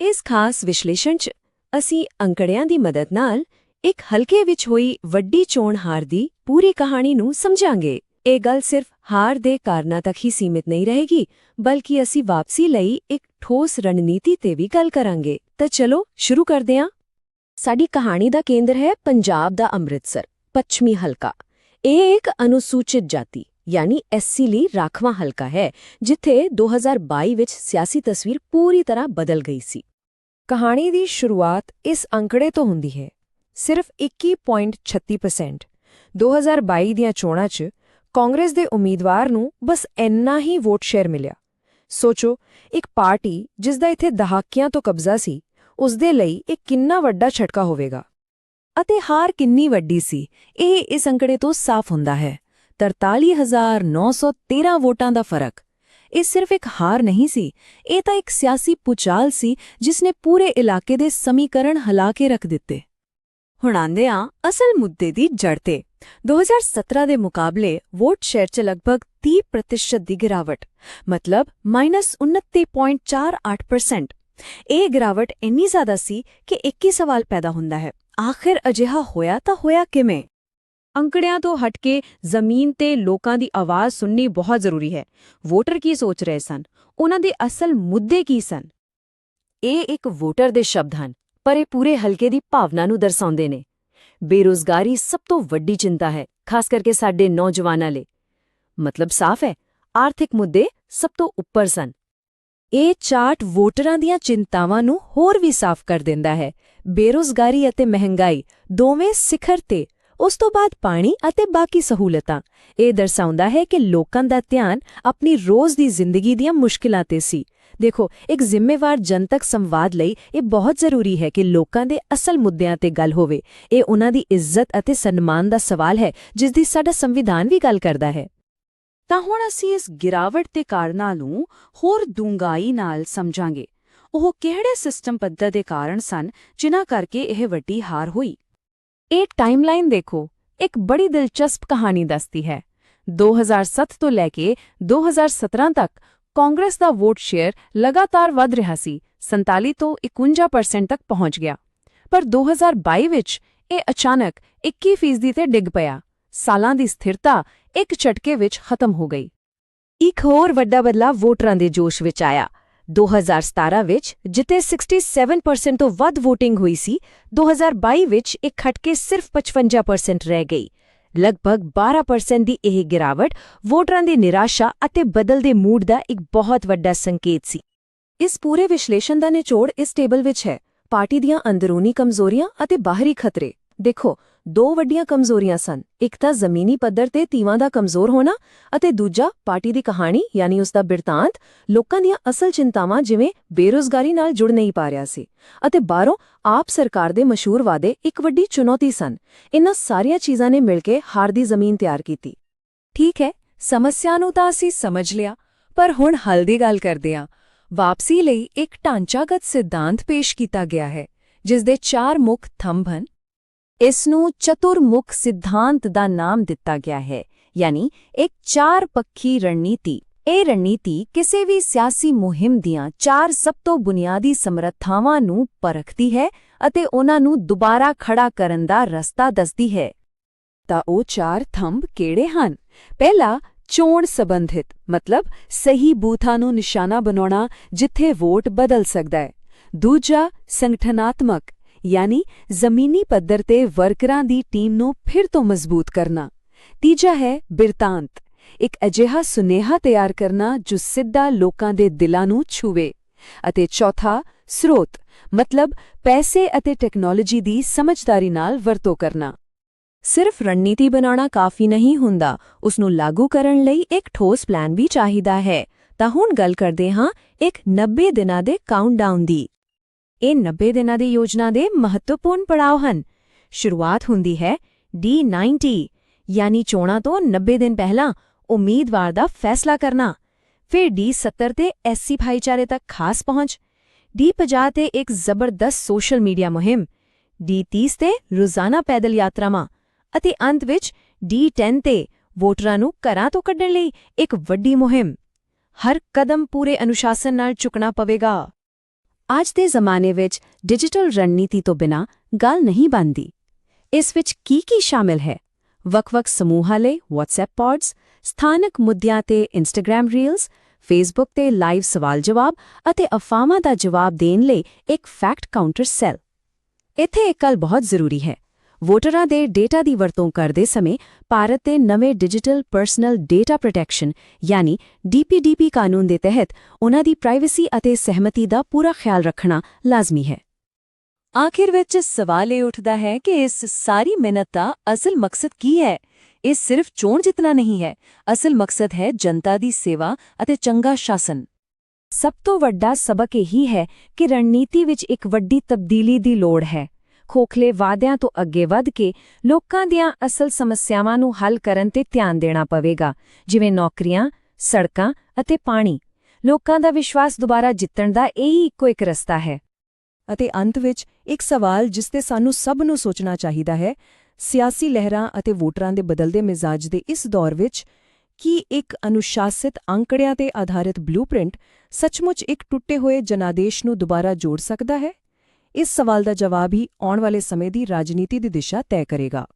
ਇਸ ਖਾਸ ਵਿਸ਼ਲੇਸ਼ਣ 'ਚ ਅਸੀਂ ਅੰਕੜਿਆਂ ਦੀ ਮਦਦ ਨਾਲ ਇੱਕ ਹਲਕੇ ਵਿੱਚ ਹੋਈ ਵੱਡੀ ਚੋਣ ਹਾਰ ਦੀ ਪੂਰੀ ਕਹਾਣੀ ਨੂੰ ਸਮਝਾਂਗੇ। ਇਹ ਗੱਲ ਸਿਰਫ ਹਾਰ ਦੇ ਕਾਰਨਾਂ ਤੱਕ ਹੀ ਸੀਮਿਤ ਨਹੀਂ ਰਹੇਗੀ, ਬਲਕਿ ਅਸੀਂ ਵਾਪਸੀ ਲਈ ਇੱਕ ਠੋਸ ਰਣਨੀਤੀ ਤੇ ਵੀ ਗੱਲ ਕਰਾਂਗੇ। ਤਾਂ ਚਲੋ ਸ਼ੁਰੂ ਕਰਦੇ ਹਾਂ। ਸਾਡੀ ਕਹਾਣੀ ਦਾ ਕੇਂਦਰ ਹੈ ਪੰਜਾਬ ਦਾ ਅੰਮ੍ਰਿਤਸਰ, ਪੱਛਮੀ ਹਲਕਾ। ਇਹ ਇੱਕ ਅਨੁਸੂਚਿਤ ਜਾਤੀ ਯਾਨੀ ਐਸਸੀ ਲਈ ਰਾਖਵਾਂ ਹਲਕਾ ਹੈ, ਜਿੱਥੇ 2022 ਵਿੱਚ ਸਿਆਸੀ ਤਸਵੀਰ ਪੂਰੀ ਤਰ੍ਹਾਂ ਬਦਲ ਗਈ ਸੀ। ਕਹਾਣੀ ਦੀ ਸ਼ੁਰੂਆਤ ਇਸ ਅੰਕੜੇ ਤੋਂ ਹੁੰਦੀ ਹੈ, ਸਿਰਫ 21.36%। 2022 ਦੀਆਂ ਚੋਣਾਂ 'ਚ ਕਾਂਗਰਸ ਦੇ ਉਮੀਦਵਾਰ ਨੂੰ ਬਸ ਇੰਨਾ ਹੀ ਵੋਟ ਸ਼ੇਅਰ ਮਿਲਿਆ। ਸੋਚੋ, ਇੱਕ ਪਾਰਟੀ ਜਿਸ ਦਾ ਇੱਥੇ ਦਹਾਕਿਆਂ ਤੋਂ ਕਬਜ਼ਾ ਸੀ, ਉਸ ਦੇ ਲਈ ਇਹ ਕਿੰਨਾ ਵੱਡਾ ਝਟਕਾ ਹੋਵੇਗਾ। ਅਤੇ ਹਾਰ ਕਿੰਨੀ ਵੱਡੀ ਸੀ, ਇਹ ਇਸ ਅੰਕੜੇ ਤੋਂ ਸਾਫ਼ ਹੁੰਦਾ ਹੈ। 43,913 ਵੋਟਾਂ ਦਾ ਫਰਕ। ਇਹ ਸਿਰਫ ਇੱਕ ਹਾਰ ਨਹੀਂ ਸੀ, ਇਹ ਤਾਂ ਇੱਕ ਸਿਆਸੀ ਭੂਚਾਲ ਸੀ ਜਿਸ ਨੇ ਪੂਰੇ ਇਲਾਕੇ ਦੇ ਸਮੀਕਰਨ ਹਿਲਾ ਕੇ ਰੱਖ ਦਿੱਤੇ। ਹੁਣ ਆਉਂਦੇ ਹਾਂ ਅਸਲ ਮੁੱਦੇ ਦੀ ਜੜ ਤੇ। 2017 ਦੇ ਮੁਕਾਬਲੇ ਵੋਟ ਸ਼ੇਅਰ 'ਚ ਲਗਭਗ 30% ਦੀ ਗਿਰਾਵਟ, ਮਤਲਬ -29.48%। ਇਹ ਗਿਰਾਵਟ ਇੰਨੀ ਜ਼ਿਆਦਾ ਸੀ ਕਿ ਇੱਕ ਹੀ ਸਵਾਲ ਪੈਦਾ ਹੁੰਦਾ ਹੈ, ਆਖਿਰ ਅਜਿਹਾ ਹੋਇਆ ਤਾਂ ਹੋਇਆ ਕਿਵੇਂ? ਅੰਕੜਿਆਂ ਤੋਂ ਹਟ ਕੇ ਜ਼ਮੀਨ ਤੇ ਲੋਕਾਂ ਦੀ ਆਵਾਜ਼ ਸੁਣਨੀ ਬਹੁਤ ਜ਼ਰੂਰੀ ਹੈ। ਵੋਟਰ ਕੀ ਸੋਚ ਰਹੇ ਸਨ? ਉਹਨਾਂ ਦੇ ਅਸਲ ਮੁੱਦੇ ਕੀ ਸਨ? ਇਹ ਇੱਕ ਵੋਟਰ ਦੇ ਸ਼ਬਦ ਹਨ, ਪਰ ਇਹ ਪੂਰੇ ਹਲਕੇ ਦੀ ਭਾਵਨਾ ਨੂੰ ਦਰਸਾਉਂਦੇ ਨੇ। ਬੇਰੁਜ਼ਗਾਰੀ ਸਭ ਤੋਂ ਵੱਡੀ ਚਿੰਤਾ ਹੈ, ਖਾਸ ਕਰਕੇ ਸਾਡੇ ਨੌਜਵਾਨਾਂ ਲਈ। ਮਤਲਬ ਸਾਫ਼ ਹੈ, ਆਰਥਿਕ ਮੁੱਦੇ ਸਭ ਤੋਂ ਉੱਪਰ ਸਨ। ਇਹ ਚਾਰਟ ਵੋਟਰਾਂ ਦੀਆਂ ਚਿੰਤਾਵਾਂ ਨੂੰ ਹੋਰ ਵੀ ਸਾਫ਼ ਕਰ ਦਿੰਦਾ ਹੈ। ਬੇਰੁਜ਼ਗਾਰੀ ਅਤੇ ਮਹਿੰਗਾਈ ਦੋਵੇਂ ਸਿਖਰ ਤੇ, ਉਸ ਤੋਂ ਬਾਅਦ ਪਾਣੀ ਅਤੇ ਬਾਕੀ ਸਹੂਲਤਾਂ। ਇਹ ਦਰਸਾਉਂਦਾ ਹੈ ਕਿ ਲੋਕਾਂ ਦਾ ਧਿਆਨ ਆਪਣੀ ਰੋਜ਼ ਦੀ ਜ਼ਿੰਦਗੀ ਦੀਆਂ ਮੁਸ਼ਕਿਲਾਂ ਤੇ ਸੀ। ਦੇਖੋ, ਇੱਕ ਜ਼ਿੰਮੇਵਾਰ ਜਨਤਕ ਸੰਵਾਦ ਲਈ ਇਹ ਬਹੁਤ ਜ਼ਰੂਰੀ ਹੈ ਕਿ ਲੋਕਾਂ ਦੇ ਅਸਲ ਮੁੱਦਿਆਂ ਤੇ ਗੱਲ ਹੋਵੇ। ਇਹ ਉਹਨਾਂ ਦੀ ਇੱਜ਼ਤ ਅਤੇ ਸਨਮਾਨ ਦਾ ਸਵਾਲ ਹੈ, ਜਿਸ ਦੀ ਸਾਡਾ ਸੰਵਿਧਾਨ ਵੀ ਗੱਲ ਕਰਦਾ ਹੈ। ਤਾਂ ਹੁਣ ਅਸੀਂ ਇਸ ਗਿਰਾਵਟ ਦੇ ਕਾਰਨਾਂ ਨੂੰ ਹੋਰ ਡੂੰਘਾਈ ਨਾਲ ਸਮਝਾਂਗੇ। ਉਹ ਕਿਹੜੇ ਸਿਸਟਮ ਪੱਧਰ ਦੇ ਕਾਰਨ ਸਨ ਜਿਨ੍ਹਾਂ ਕਰਕੇ ਇਹ ਵੱਡੀ ਹਾਰ ਹੋਈ। ਇਹ ਟਾਈਮਲਾਈਨ ਦੇਖੋ, ਇੱਕ ਬੜੀ ਦਿਲਚਸਪ ਕਹਾਣੀ ਦੱਸਦੀ ਹੈ। 2007 ਤੋਂ ਲੈ ਕੇ 2017 ਤੱਕ ਕਾਂਗਰਸ ਦਾ ਵੋਟ ਸ਼ੇਅਰ ਲਗਾਤਾਰ ਵਧ ਰਿਹਾ ਸੀ, 47 ਤੋਂ 51% ਤੱਕ ਪਹੁੰਚ ਗਿਆ। ਪਰ 2022 ਵਿੱਚ ਇਹ ਅਚਾਨਕ 21% ਤੇ ਡਿੱਗ ਪਿਆ। ਸਾਲਾਂ ਦੀ ਸਥਿਰਤਾ ਇੱਕ ਝਟਕੇ ਵਿੱਚ ਖਤਮ ਹੋ ਗਈ। ਇੱਕ ਹੋਰ ਵੱਡਾ ਬਦਲਾਅ ਵੋਟਰਾਂ ਦੇ ਜੋਸ਼ ਵਿੱਚ ਆਇਆ। 2017 ਵਿੱਚ ਜਿੱਥੇ 67% ਤੋਂ ਵੱਧ VOTING ਹੋਈ ਸੀ, 2022 ਵਿੱਚ ਇਹ ਘਟ ਕੇ ਸਿਰਫ 55% ਰਹਿ ਗਈ। ਲਗਭਗ 12% ਦੀ ਇਹ ਗਿਰਾਵਟ ਵੋਟਰਾਂ ਦੀ ਨਿਰਾਸ਼ਾ ਅਤੇ ਬਦਲਦੇ ਮੂਡ ਦਾ ਇੱਕ ਬਹੁਤ ਵੱਡਾ ਸੰਕੇਤ ਸੀ। ਇਸ ਪੂਰੇ ਵਿਸ਼ਲੇਸ਼ਣ ਦਾ ਨਿਚੋੜ ਇਸ ਟੇਬਲ ਵਿੱਚ ਹੈ। ਪਾਰਟੀ ਦੀਆਂ ਅੰਦਰੂਨੀ ਕਮਜ਼ੋਰੀਆਂ ਅਤੇ ਬਾਹਰੀ ਖਤਰੇ। ਦੇਖੋ, ਦੋ ਵੱਡੀਆਂ ਕਮਜ਼ੋਰੀਆਂ ਸਨ। ਇੱਕ ਤਾਂ ਜ਼ਮੀਨੀ ਪੱਧਰ ਤੇ ਤੀਵਾਂ ਦਾ ਕਮਜ਼ੋਰ ਹੋਣਾ, ਅਤੇ ਦੂਜਾ ਪਾਰਟੀ ਦੀ ਕਹਾਣੀ ਯਾਨੀ ਉਸ ਦਾ ਬਿਰਤਾਂਤ ਲੋਕਾਂ ਦੀਆਂ ਅਸਲ ਚਿੰਤਾਵਾਂ ਜਿਵੇਂ ਬੇਰੁਜ਼ਗਾਰੀ ਨਾਲ ਜੁੜ ਨਹੀਂ ਪਾ ਰਿਹਾ ਸੀ। ਅਤੇ ਬਾਹਰੋਂ ਆਪ ਸਰਕਾਰ ਦੇ ਮਸ਼ਹੂਰ ਵਾਅਦੇ ਇੱਕ ਵੱਡੀ ਚੁਣੌਤੀ ਸਨ। ਇਨ੍ਹਾਂ ਸਾਰੀਆਂ ਚੀਜ਼ਾਂ ਨੇ ਮਿਲ ਕੇ ਹਾਰ ਦੀ ਜ਼ਮੀਨ ਤਿਆਰ ਕੀਤੀ। ਠੀਕ ਹੈ, ਸਮੱਸਿਆ ਨੂੰ ਤਾਂ ਅਸੀਂ ਸਮਝ ਲਿਆ, ਪਰ ਹੁਣ ਹੱਲ ਦੀ ਗੱਲ ਕਰਦੇ ਹਾਂ। ਵਾਪਸੀ ਲਈ ਇੱਕ ਢਾਂਚਾਗਤ ਸਿਧਾਂਤ ਪੇਸ਼ ਕੀਤਾ ਗਿਆ ਹੈ, ਜਿਸ ਦੇ 4 ਮੁੱਖ ਥੰਬ ਹਨ। ਇਸ ਨੂੰ ਚਤੁਰਮੁਖ ਸਿਧਾਂਤ ਦਾ ਨਾਮ ਦਿੱਤਾ ਗਿਆ ਹੈ, ਯਾਨੀ ਇੱਕ 4-ਪੱਖੀ ਰਣਨੀਤੀ। ਇਹ ਰਣਨੀਤੀ ਕਿਸੇ ਵੀ ਸਿਆਸੀ ਮੁਹਿੰਮ ਦੀਆਂ 4 ਸਭ ਤੋਂ ਬੁਨਿਆਦੀ ਸਮਰੱਥਾਵਾਂ ਨੂੰ ਪਰਖਦੀ ਹੈ ਅਤੇ ਉਹਨਾਂ ਨੂੰ ਦੁਬਾਰਾ ਖੜਾ ਕਰਨ ਦਾ ਰਸਤਾ ਦੱਸਦੀ ਹੈ। ਤਾਂ ਉਹ 4 ਥੰਬ ਕਿਹੜੇ ਹਨ? ਪਹਿਲਾ, ਚੋਣ ਸੰਬੰਧਿਤ, ਮਤਲਬ ਸਹੀ ਬੂਥਾਂ ਨੂੰ ਨਿਸ਼ਾਨਾ ਬਣਾਉਣਾ ਜਿੱਥੇ ਵੋਟ ਬਦਲ ਸਕਦਾ ਹੈ। ਦੂਜਾ, ਸੰਗਠਨਾਤਮਕ, ਯਾਨੀ ਜ਼ਮੀਨੀ ਪੱਧਰ ਤੇ ਵਰਕਰਾਂ ਦੀ ਟੀਮ ਨੂੰ ਫਿਰ ਤੋਂ ਮਜ਼ਬੂਤ ਕਰਨਾ। ਤੀਜਾ ਹੈ ਬਿਰਤਾਂਤ, ਇੱਕ ਅਜਿਹਾ ਸੁਨੇਹਾ ਤਿਆਰ ਕਰਨਾ ਜੋ ਸਿੱਧਾ ਲੋਕਾਂ ਦੇ ਦਿਲਾਂ ਨੂੰ ਛੂਵੇ। ਅਤੇ ਚੌਥਾ, ਸਰੋਤ, ਮਤਲਬ ਪੈਸੇ ਅਤੇ ਟੈਕਨੋਲੋਜੀ ਦੀ ਸਮਝਦਾਰੀ ਨਾਲ ਵਰਤੋਂ ਕਰਨਾ। ਸਿਰਫ ਰਣਨੀਤੀ ਬਣਾਉਣਾ ਕਾਫੀ ਨਹੀਂ ਹੁੰਦਾ, ਉਸ ਨੂੰ ਲਾਗੂ ਕਰਨ ਲਈ ਇੱਕ ਠੋਸ ਪਲਾਨ ਵੀ ਚਾਹੀਦਾ ਹੈ। ਤਾਂ ਹੁਣ ਗੱਲ ਕਰਦੇ ਹਾਂ ਇੱਕ 90 ਦਿਨਾਂ ਦੇ ਕਾਊਂਟਡਾਊਨ ਦੀ। ਇਹ 90 ਦਿਨਾਂ ਦੀ ਯੋਜਨਾ ਦੇ ਮਹੱਤਵਪੂਰਨ ਪੜਾਅ ਹਨ। ਸ਼ੁਰੂਆਤ ਹੁੰਦੀ ਹੈ D90, ਯਾਨੀ ਚੋਣਾਂ ਤੋਂ 90 ਦਿਨ ਪਹਿਲਾਂ ਉਮੀਦਵਾਰ ਦਾ ਫੈਸਲਾ ਕਰਨਾ। ਫਿਰ D70 ਤੇ ਐਸਸੀ ਭਾਈਚਾਰੇ ਤੱਕ ਖਾਸ ਪਹੁੰਚ। D50 ਤੇ ਇੱਕ ਜ਼ਬਰਦਸਤ ਸੋਸ਼ਲ ਮੀਡੀਆ ਮੁਹਿੰਮ। D30 ਤੇ ਰੋਜ਼ਾਨਾ ਪੈਦਲ ਯਾਤਰਾਵਾਂ। ਅਤੇ ਅੰਤ ਵਿੱਚ D10 ਤੇ ਵੋਟਰਾਂ ਨੂੰ ਘਰਾਂ ਤੋਂ ਕੱਢਣ ਲਈ ਇੱਕ ਵੱਡੀ ਮੁਹਿੰਮ। ਹਰ ਕਦਮ ਪੂਰੇ ਅਨੁਸ਼ਾਸਨ ਨਾਲ ਚੁੱਕਣਾ ਪਵੇਗਾ। ਅੱਜ ਦੇ ਜ਼ਮਾਨੇ ਵਿੱਚ ਡਿਜੀਟਲ ਰਣਨੀਤੀ ਤੋਂ ਬਿਨਾਂ ਗੱਲ ਨਹੀਂ ਬਣਦੀ। ਇਸ ਵਿੱਚ ਕੀ ਸ਼ਾਮਿਲ ਹੈ? ਵੱਖ-ਵੱਖ ਸਮੂਹਾਂ ਲਈ WhatsApp ਪੌਡਸ, ਸਥਾਨਕ ਮੁੱਦਿਆਂ ਤੇ ਇੰਸਟਾਗ੍ਰਾਮ ਰੀਲਸ, ਫੇਸਬੁੱਕ ਤੇ ਲਾਈਵ ਸਵਾਲ-ਜਵਾਬ ਅਤੇ ਅਫਵਾਹਾਂ ਦਾ ਜਵਾਬ ਦੇਣ ਲਈ ਇੱਕ ਫੈਕਟ ਕਾਊਂਟਰ ਸੈੱਲ। ਇੱਥੇ ਇੱਕ ਗੱਲ ਬਹੁਤ ਜ਼ਰੂਰੀ ਹੈ। ਵੋਟਰਾਂ ਦੇ ਡੇਟਾ ਦੀ ਵਰਤੋਂ ਕਰਦੇ ਸਮੇਂ ਭਾਰਤ ਦੇ ਨਵੇਂ ਡਿਜੀਟਲ ਪਰਸਨਲ ਡੇਟਾ ਪ੍ਰੋਟੈਕਸ਼ਨ ਯਾਨੀ DPDP ਕਾਨੂੰਨ ਦੇ ਤਹਿਤ ਉਨ੍ਹਾਂ ਦੀ ਪ੍ਰਾਈਵੇਸੀ ਅਤੇ ਸਹਿਮਤੀ ਦਾ ਪੂਰਾ ਖਿਆਲ ਰੱਖਣਾ ਲਾਜ਼ਮੀ ਹੈ। ਆਖਿਰ ਵਿੱਚ ਸਵਾਲ ਇਹ ਉੱਠਦਾ ਹੈ ਕਿ ਇਸ ਸਾਰੀ ਮਿਹਨਤ ਦਾ ਅਸਲ ਮਕਸਦ ਕੀ ਹੈ? ਇਹ ਸਿਰਫ ਚੋਣ ਜਿੱਤਣਾ ਨਹੀਂ ਹੈ। ਅਸਲ ਮਕਸਦ ਹੈ ਜਨਤਾ ਦੀ ਸੇਵਾ ਅਤੇ ਚੰਗਾ ਸ਼ਾਸਨ। ਸਭ ਤੋਂ ਵੱਡਾ ਸਬਕ ਇਹੀ ਹੈ ਕਿ ਰਣਨੀਤੀ ਵਿੱਚ ਇੱਕ ਵੱਡੀ ਤਬਦੀਲੀ ਦੀ ਲੋੜ ਹੈ। ਖੋਖਲੇ ਵਾਅਦਿਆਂ ਤੋਂ ਅੱਗੇ ਵਧ ਕੇ ਲੋਕਾਂ ਦੀਆਂ ਅਸਲ ਸਮੱਸਿਆਵਾਂ ਨੂੰ ਹੱਲ ਕਰਨ ਤੇ ਧਿਆਨ ਦੇਣਾ ਪਵੇਗਾ, ਜਿਵੇਂ ਨੌਕਰੀਆਂ, ਸੜਕਾਂ ਅਤੇ ਪਾਣੀ। ਲੋਕਾਂ ਦਾ ਵਿਸ਼ਵਾਸ ਦੁਬਾਰਾ ਜਿੱਤਣ ਦਾ ਇਹੀ ਇੱਕੋ ਇੱਕ ਰਸਤਾ ਹੈ। ਅਤੇ ਅੰਤ ਵਿੱਚ ਇੱਕ ਸਵਾਲ ਜਿਸ ਤੇ ਸਾਨੂੰ ਸਭ ਨੂੰ ਸੋਚਣਾ ਚਾਹੀਦਾ ਹੈ, ਸਿਆਸੀ ਲਹਿਰਾਂ ਅਤੇ ਵੋਟਰਾਂ ਦੇ ਬਦਲਦੇ ਮਿਜ਼ਾਜ ਦੇ ਇਸ ਦੌਰ ਵਿੱਚ ਕੀ ਇੱਕ ਅਨੁਸ਼ਾਸਿਤ ਅੰਕੜਿਆਂ ਤੇ ਆਧਾਰਿਤ ਬਲੂਪ੍ਰਿੰਟ ਸੱਚਮੁੱਚ ਇੱਕ ਟੁੱਟੇ ਹੋਏ ਜਨਾਦੇਸ਼ ਨੂੰ ਦੁਬਾਰਾ ਜੋੜ ਸਕਦਾ ਹੈ? ਇਸ ਸਵਾਲ ਦਾ ਜਵਾਬ ਹੀ ਆਉਣ ਵਾਲੇ ਸਮੇਂ ਦੀ ਰਾਜਨੀਤੀ ਦੀ ਦਿਸ਼ਾ ਤੈਅ ਕਰੇਗਾ।